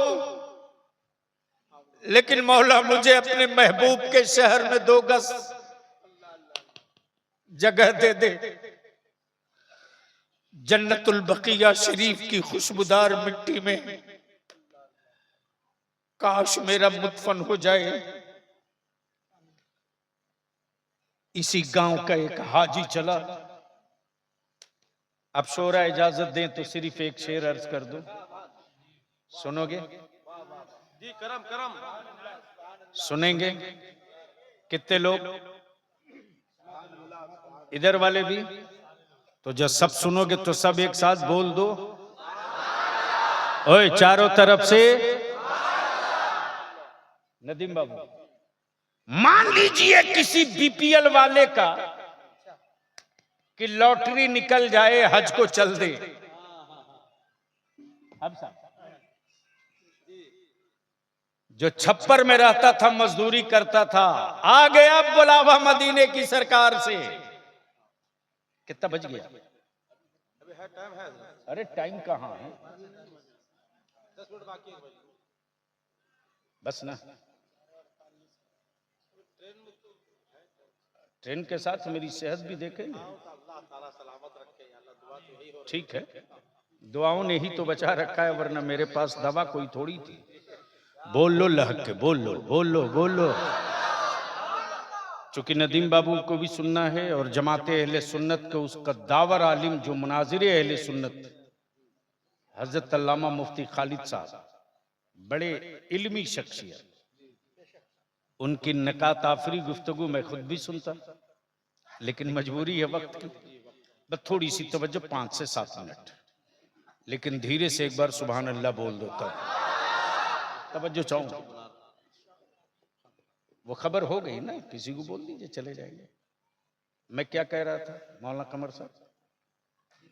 A: लेकिन मौला मुझे अपने महबूब के शहर में 2 गज जगह दे दे। जन्नतुल बकिया शरीफ की खुशबूदार मिट्टी में काश मेरा मुदफन हो जाए। इसी गांव का एक हाजी चला। अब शोरा इजाजत दें तो सिर्फ एक शेर अर्ज कर दो, सुनोगे?
C: जी करम करम।
A: सुनेंगे? कितने लोग? इधर वाले भी? तो जब सब सुनोगे तो सब एक साथ बोल दो, ओए चारों तरफ से। नदीम बाबू, मान लीजिए किसी बीपीएल वाले का कि लॉटरी निकल जाए, हज को चल दे। अब जो छप्पर में रहता था, मजदूरी करता था, आ गया बुलावा मदीने की सरकार से। कितना बज गया? अरे टाइम कहां है?
C: 10 मिनट बाकी है।
A: बस ना, ट्रेन के साथ मेरी सेहत भी देखेंगे। ठीक है, दुआओं ने ही तो बचा रखा है, वरना मेरे पास दवा कोई थोड़ी थी। बोल लो लहक के, बोल लो बोल लो बोल लो। चूंकि नदीम बाबू को भी सुनना है और जमाते अहले सुन्नत के उस कद्दावर आलिम जो मुनाजिर अहले सुन्नत हजरत अल्लामा मुफ्ती खालिद साहब, बड़े इल्मी शख्सियत, उनकी नकात आफरी गुफ्तगू मैं खुद भी सुनता, लेकिन मजबूरी है वक्त की। बस थोड़ी सी तवज्जो, 5 से 7 मिनट, लेकिन धीरे से एक बार सुभान अल्लाह बोल दो तब तवज्जो चाहूं। वो खबर हो गई ना, किसी को बोल दीजिए चले जाएंगे। मैं क्या कह रहा था मौलाना कमर साहब?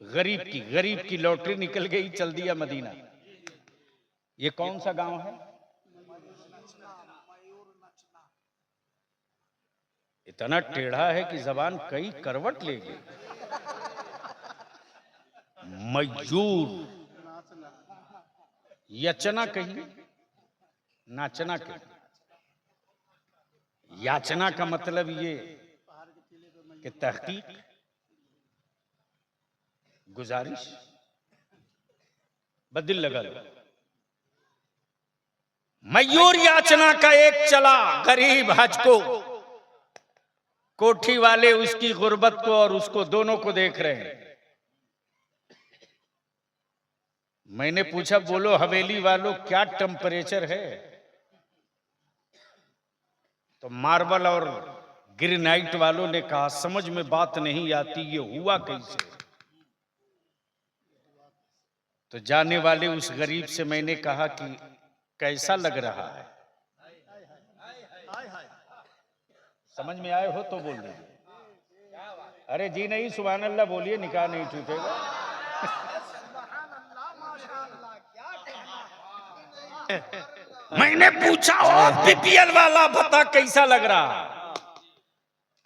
A: गरीब की लॉटरी निकल गई, चल दिया मदीना। ये कौन सा गांव है? इतना टेढ़ा है कि जबान कई करवट ले गई। मयूर, यचना कहीं, नाचना कहीं। याचना का मतलब ये कि तहकीक, गुजारिश, बदिल लगा लो। मयूर याचना का एक चला, गरीब हज को, कोठी वाले उसकी गुर्बत को और उसको दोनों को देख रहे हैं। मैंने पूछा, बोलो हवेली वालों क्या टेम्परेचर है? तो मार्बल और ग्रेनाइट वालों ने कहा, समझ में बात नहीं आती, ये हुआ कैसे? तो जाने वाले उस गरीब से मैंने कहा कि कैसा लग रहा है? समझ में आए हो तो बोल दीजिए। अरे जी नहीं, सुभान अल्लाह बोलिए, निकाह नहीं टूटेगा। मैंने पूछा, और बीपीएल वाला बता कैसा लग रहा?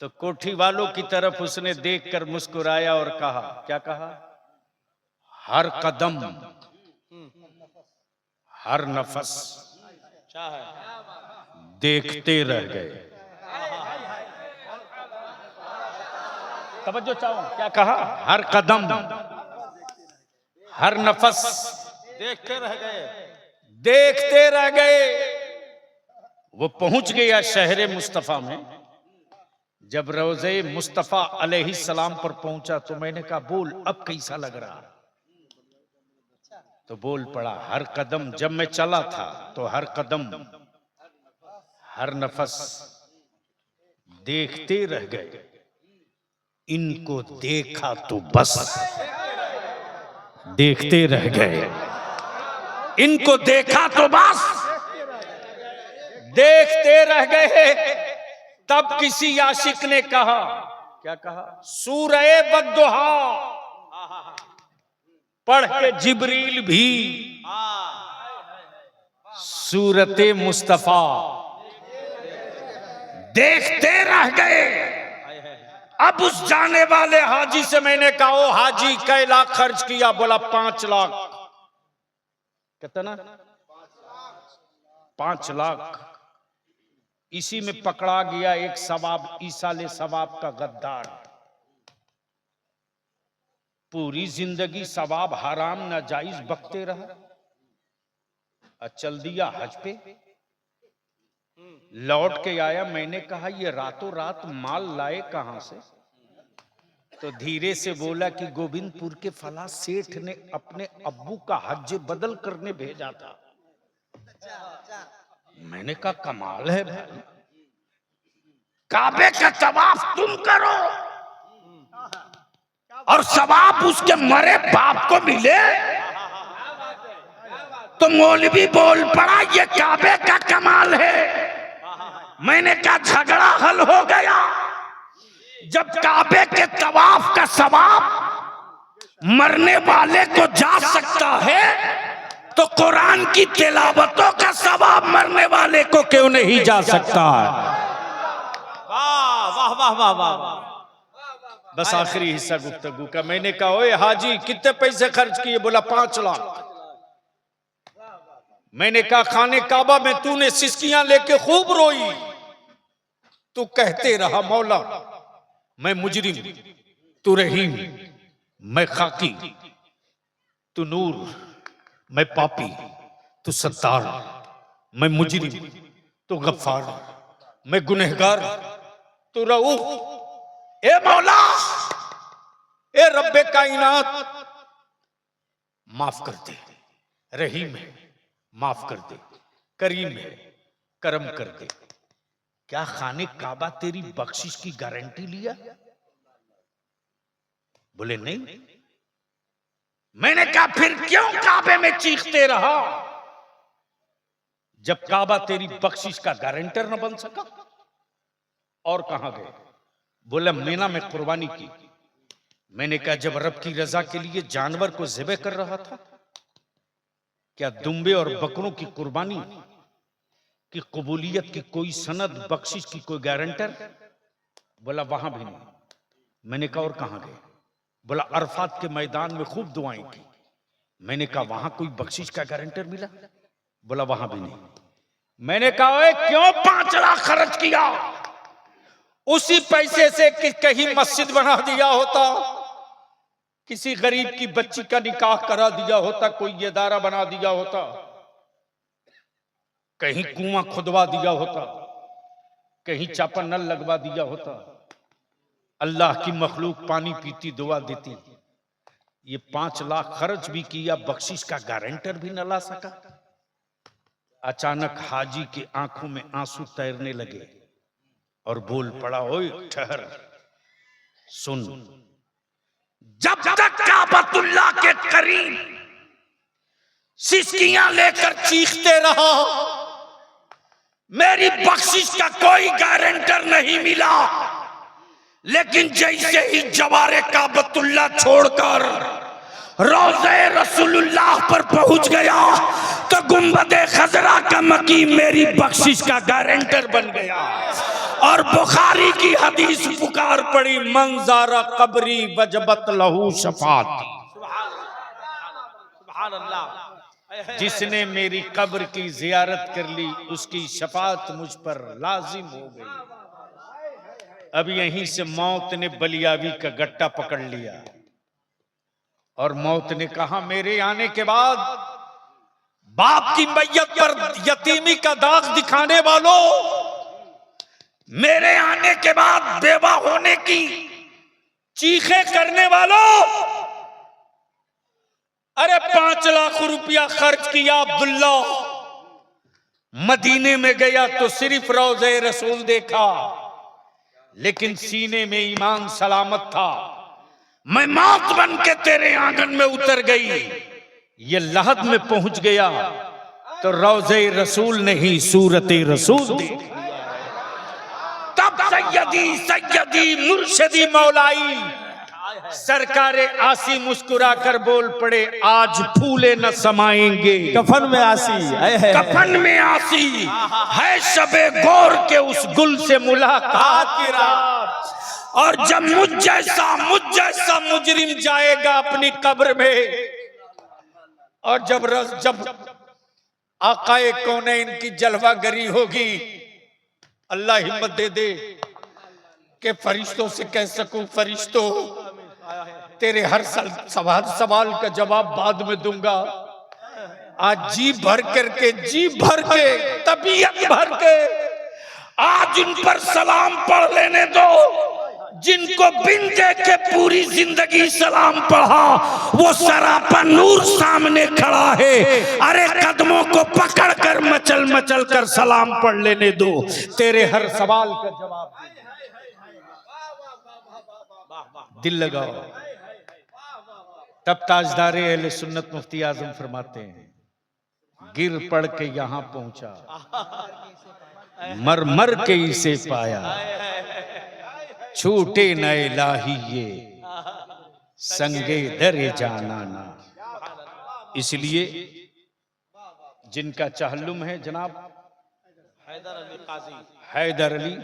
A: तो कोठी वालों की तरफ उसने देखकर मुस्कुराया और कहा, क्या कहा? हर कदम, हर नफस देखते रह गए। तवज्जो चाहो, क्या कहा? हर कदम, हर नफस
C: देखते रह गए।
A: देखते रह गए। वो पहुंच गया शहर मुस्तफा में। जब रोज़े मुस्तफा अलैहिस्सलाम पर पहुंचा तो मैंने कहा बोल अब कैसा लग रहा? तो बोल पड़ा हर कदम, जब मैं चला था तो हर कदम हर नफस देखते रह गए। इनको देखा तो बस देखते रह गए। इनको देखा तो बस देखते रह गए। तब किसी आशिक ने कहा, क्या कहा? सूरह बद्दुहा पढ़ के जिब्रील भी सूरते मुस्तफा देखते रह गए। अब उस जाने वाले हाजी से मैंने कहा ओ हाजी कै लाख खर्च किया? बोला 5 लाख। कितना? 5 लाख। इसी में पकड़ा गया एक सवाब, ईसाले सवाब का गद्दार। पूरी जिंदगी सवाब हराम नाजायज बकते रहा। चल दिया हज पे, लौट के आया। मैंने कहा ये रातों रात माल लाए कहां से? तो धीरे से बोला कि गोविंदपुर के फला सेठ ने अपने अब्बू का हज बदल करने भेजा था। मैंने कहा कमाल है भाई, काबे का तवाफ तुम करो और सवाब उसके मरे बाप को मिले। तो मौलवी बोल पड़ा ये काबे का कमाल है। मैंने कहा झगड़ा हल हो गया। जब काबे के तवाफ का सवाब मरने वाले को जा सकता है तो कुरान की तिलावतों का सवाब मरने वाले को क्यों नहीं जा सकता है?
B: वाह वाह वाह वाह वाह।
A: बस आखिरी हिस्सा गुफ्तगू का। मैंने कहा ओए हाजी कितने पैसे खर्च किए? बोला 5 लाख। मैंने कहा खाने काबा में तूने सिसकियां लेके खूब रोई। तू कहते रहा मौला मैं मुजरिम, तू रहीम, मैं खाकी, तू नूर, मैं पापी, तू सत्तार, मैं मुजरिम, तू गफ्फार, मैं गुनहगार, तू रऊफ। ए मौला, ए रब्बे कायनात माफ कर दे। रहीम है माफ कर दे, करीम है करम कर दे। क्या खाने काबा तेरी बख्शिश की गारंटी लिया? बोले नहीं। मैंने कहा फिर क्यों काबे में चीखते रहा जब काबा तेरी बख्शिश का गारंटर न बन सका? और कहां गए? बोला मीना में कुर्बानी की। मैंने कहा जब रब की रजा के लिए जानवर को ज़िबह कर रहा था, क्या दुम्बे और बकरों की कुर्बानी की कबूलियत की कोई सनद, बख्शिश की कोई गारंटर? बोला वहां भी नहीं। मैंने कहा और कहां गए? बोला अरफात के मैदान में खूब दुआएं की। मैंने कहा वहां कोई बख्शिश का गारंटर मिला? बोला वहां भी नहीं। मैंने कहा क्यों 5 लाख खर्च किया? उसी पैसे से कि कहीं मस्जिद बना दिया होता, किसी गरीब की बच्ची का निकाह करा दिया होता, कोई इदारा बना दिया होता, कहीं कुआं खुदवा दिया होता, कहीं चापा नल लगवा दिया होता, अल्लाह की मखलूक पानी पीती दुआ देती। ये 5 लाख खर्च भी किया, बख्शिश का गारंटर भी न ला सका। अचानक हाजी की आंखों में आंसू तैरने लगे और बोल पड़ा ओए ठहर सुन, जब तक काबतुल्लाह के करीब सिसकियां लेकर चीखते रहो, मेरी बख्शिश का कोई गारंटर नहीं मिला। लेकिन जैसे ही जवारे काबतुल्लाह छोड़कर रोज़े रसूलुल्लाह पर पहुंच गया तो गुंबदे खजरा का मकीम मेरी बख्शिश का गारंटर बन गया। और बुखारी की हदीस पुकार पड़ी, मंजारा कब्री वजबत लहू शफात।
C: सुभान अल्लाह।
A: जिसने मेरी कब्र की जियारत कर ली उसकी शफात मुझ पर लाजिम हो गई। अब यहीं से मौत ने बलियावी का गट्टा पकड़ लिया और मौत ने कहा मेरे आने के बाद बाप की मैयत पर यतीमी का दाग दिखाने वालों, मेरे आने के बाद बेवा होने की चीखें करने वालों, अरे 5 लाख रुपया खर्च किया अब्दुल्ला, मदीने में गया तो सिर्फ रोज़े रसूल देखा, लेकिन सीने में ईमान सलामत था। मैं मौत बन के तेरे आंगन में उतर गई, ये लहद में पहुंच गया तो रोज़े रसूल नहीं सूरते रसूल देख लिया। तब सैयदी सैयदी मुर्शिदी मौलाई सरकारे आसी मुस्कुरा कर बोल पड़े, आज फूले न समाएंगे
B: कफन में आसी,
A: कफन में आसी है शबे गौर के उस गुल से मुलाकात की रात। और जब मुझ जैसा मुजरिम जाएगा अपनी कब्र में, और जब आकाए कौनैन की जलवागरी होगी, अल्लाह हिम्मत दे दे कि फरिश्तों से कह सकूं, फरिश्तों तेरे हर सवाल का जवाब बाद में दूंगा, आज जी भर के तबीयत भर के आज उन पर सलाम पढ़ लेने दो, जिनको बिन देखे पूरी जिंदगी सलाम पढ़ा, वो सरापा नूर सामने खड़ा है। अरे कदमों को पकड़ कर मचल कर सलाम पढ़ लेने दो, तेरे हर सवाल का जवाब दिल लगाओ। तब ताजदारे अहले सुन्नत मुफ्ती आजम फरमाते हैं, गिर पड़ के यहां पहुंचा, मर के इसे पाया, छूटे न इलाही ये संगे दरे जाना ना। इसलिए जिनका चहल्लुम है जनाब हैदर अली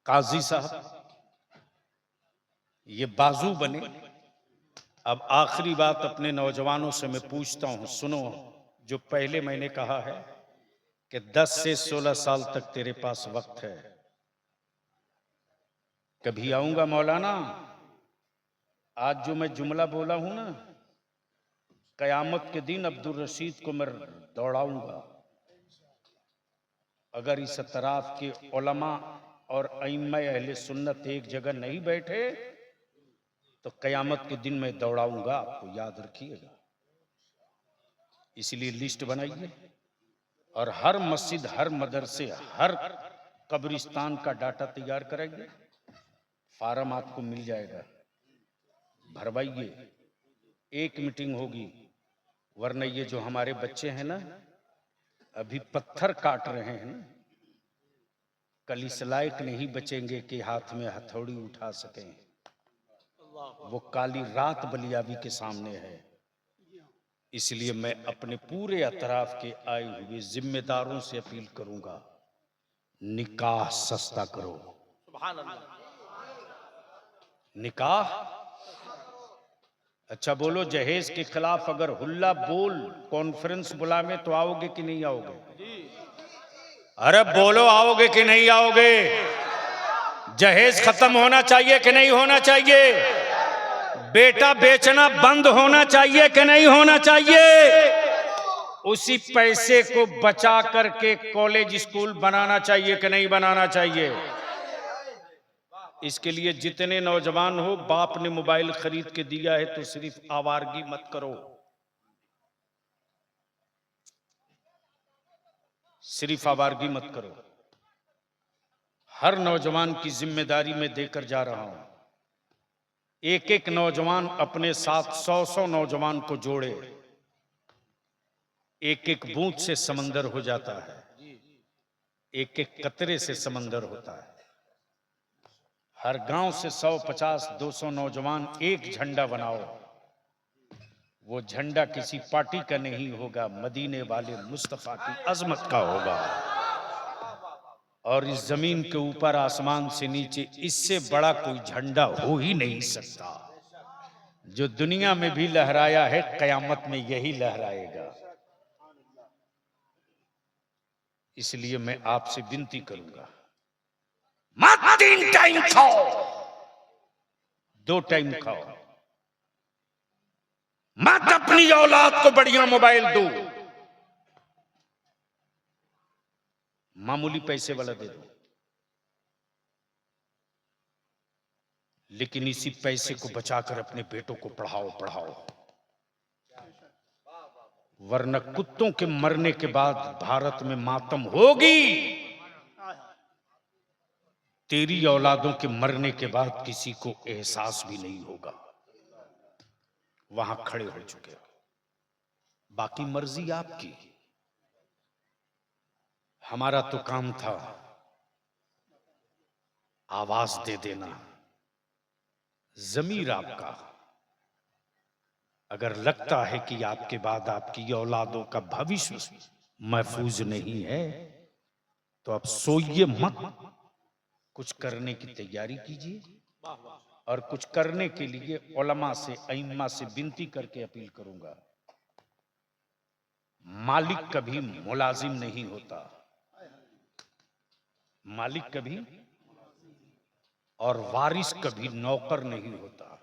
A: काजी साहब, ये बाजू बने। अब आखिरी बात अपने नौजवानों से मैं पूछता हूं, सुनो, जो पहले मैंने कहा है कि 10 से 16 साल तक तेरे पास वक्त है, कभी आऊंगा मौलाना, आज जो मैं जुमला बोला हूं ना, कयामत के दिन अब्दुल रशीद को मैं दौड़ाऊंगा। अगर इस अतराफ के उलमा और अइम्मा अहले सुन्नत एक जगह नहीं बैठे तो कयामत के दिन मैं दौड़ाऊंगा, आपको याद रखिएगा। इसलिए लिस्ट बनाइए और हर मस्जिद, हर मदरसे, हर कब्रिस्तान का डाटा तैयार कराइए, फार्म आपको मिल जाएगा, भरवाइए, एक मीटिंग होगी। वरना ये जो हमारे बच्चे हैं ना, अभी पत्थर काट रहे हैं, कल इस लायक नहीं बचेंगे कि हाथ में हथौड़ी उठा सकें। वो काली रात बलियाबी के सामने है। इसलिए मैं अपने पूरे अतराफ के आए हुए जिम्मेदारों से अपील करूंगा, निकाह सस्ता करो। निकाह अच्छा बोलो, जहेज के खिलाफ अगर हुल्ला बोल कॉन्फ्रेंस बुलावे तो आओगे कि नहीं आओगे? अरे बोलो, आओगे कि नहीं आओगे? जहेज खत्म होना चाहिए कि नहीं होना चाहिए? बेटा बेचना बंद होना चाहिए कि नहीं होना चाहिए? उसी पैसे को बचा करके कॉलेज स्कूल बनाना चाहिए कि नहीं बनाना चाहिए? इसके लिए जितने नौजवान हो, बाप ने मोबाइल खरीद के दिया है तो सिर्फ आवारगी मत करो, सिर्फ आवारगी मत करो। हर नौजवान की जिम्मेदारी में देकर जा रहा हूं। एक एक नौजवान अपने साथ 100 नौजवान को जोड़े। एक एक बूंद से समंदर हो जाता है, एक एक कतरे से समंदर होता है। हर गांव से 100, 50, 200 नौजवान एक झंडा बनाओ। वो झंडा किसी पार्टी का नहीं होगा, मदीने वाले मुस्तफा की अजमत का होगा। और इस जमीन के ऊपर, आसमान से नीचे, इससे बड़ा कोई झंडा हो ही नहीं सकता। जो दुनिया में भी लहराया है, कयामत में यही लहराएगा। इसलिए मैं आपसे विनती करूंगा, मत 3 टाइम खाओ, 2 टाइम खाओ। मत अपनी औलाद को बढ़िया मोबाइल दो, मामूली पैसे वाला दे दो, लेकिन इसी पैसे को बचाकर अपने बेटों को पढ़ाओ, वरना कुत्तों के मरने के बाद भारत में मातम होगी। तेरी औलादों के मरने के बाद किसी को एहसास भी नहीं होगा। वहां खड़े हो चुके हो, बाकी मर्जी आपकी। हमारा तो काम था आवाज दे देना। जमीर आपका, अगर लगता है कि आपके बाद आपकी औलादों का भविष्य महफूज नहीं है, तो आप सोइए मत, कुछ करने की तैयारी कीजिए। और कुछ करने के लिए उलमा से, अइम्मा से विनती करके अपील करूंगा, मालिक कभी मुलाजिम नहीं होता, मालिक कभी और वारिस कभी नौकर नहीं होता।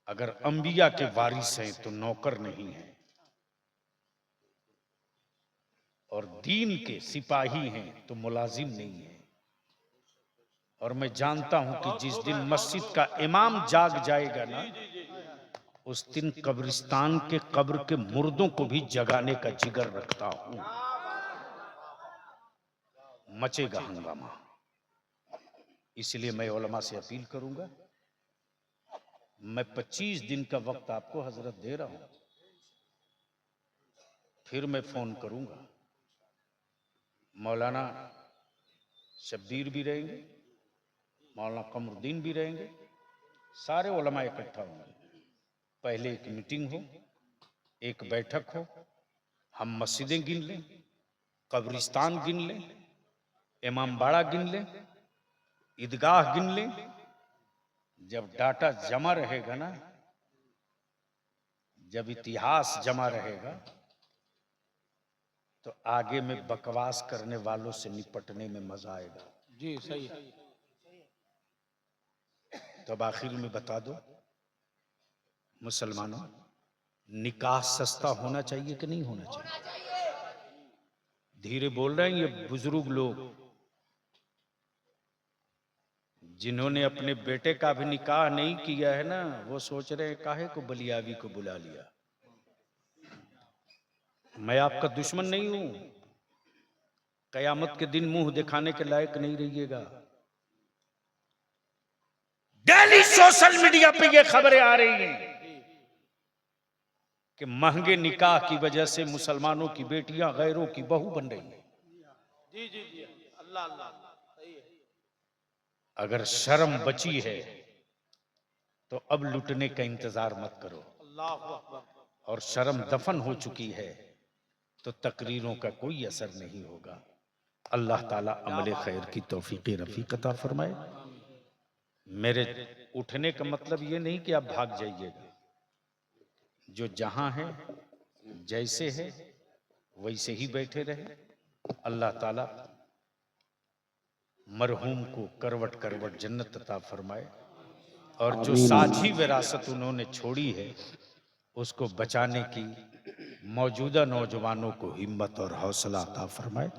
A: अगर अंबिया के वारिस हैं तो नौकर नहीं है, और दीन के सिपाही हैं तो मुलाजिम नहीं है। और मैं जानता हूं कि जिस दिन मस्जिद का इमाम जाग जाएगा ना, उस दिन कब्रिस्तान के कब्र के मुर्दों को भी जगाने का जिगर रखता हूं। मचेगा हंगामा। इसलिए मैं उलमा से अपील करूंगा, मैं 25 दिन का वक्त आपको हजरत दे रहा हूं, फिर मैं फोन करूंगा। मौलाना शब्बीर भी रहेंगे, मौलाना कमरुद्दीन भी रहेंगे, सारे उलमा इकट्ठा होंगे। पहले एक मीटिंग हो, एक बैठक हो, हम मस्जिदें गिन लें, कब्रिस्तान गिन लें, इमामबाड़ा गिन लें, ईदगाह गिन लें। जब डाटा जमा रहेगा ना, जब इतिहास जमा रहेगा, तो आगे में बकवास करने वालों से निपटने में मजा आएगा।
C: जी सही है।
A: तो अब आखिर में बता दो मुसलमानों, निकाह सस्ता होना चाहिए कि नहीं होना चाहिए? धीरे बोल रहे हैं ये बुजुर्ग लोग, जिन्होंने अपने बेटे का भी निकाह नहीं किया है ना, वो सोच रहे हैं काहे को बलियावी को बुला लिया। मैं आपका दुश्मन नहीं हूं, कयामत के दिन मुंह दिखाने के लायक नहीं रहिएगा। डेली सोशल मीडिया पे ये खबरें आ रही हैं कि महंगे निकाह की वजह से मुसलमानों की बेटियां गैरों की बहू बन रही हैं।
C: जी जी जी, अल्लाह अल्लाह, सही है।
A: अगर शर्म बची है तो अब लुटने का इंतजार मत करो,
C: अल्लाह अकबर।
A: और शर्म दफन हो चुकी है तो तकरीरों का कोई असर नहीं होगा। अल्लाह ताला अमले खैर की तौफीक रफीक अता फरमाए। मेरे उठने का मतलब ये नहीं कि आप भाग जाइएगा, जो जहां है जैसे है वैसे ही बैठे रहे। अल्लाह ताला मरहूम को करवट करवट जन्नत अता फरमाए, और जो साझी विरासत उन्होंने छोड़ी है उसको बचाने की मौजूदा नौजवानों को हिम्मत और हौसला अता फरमाए।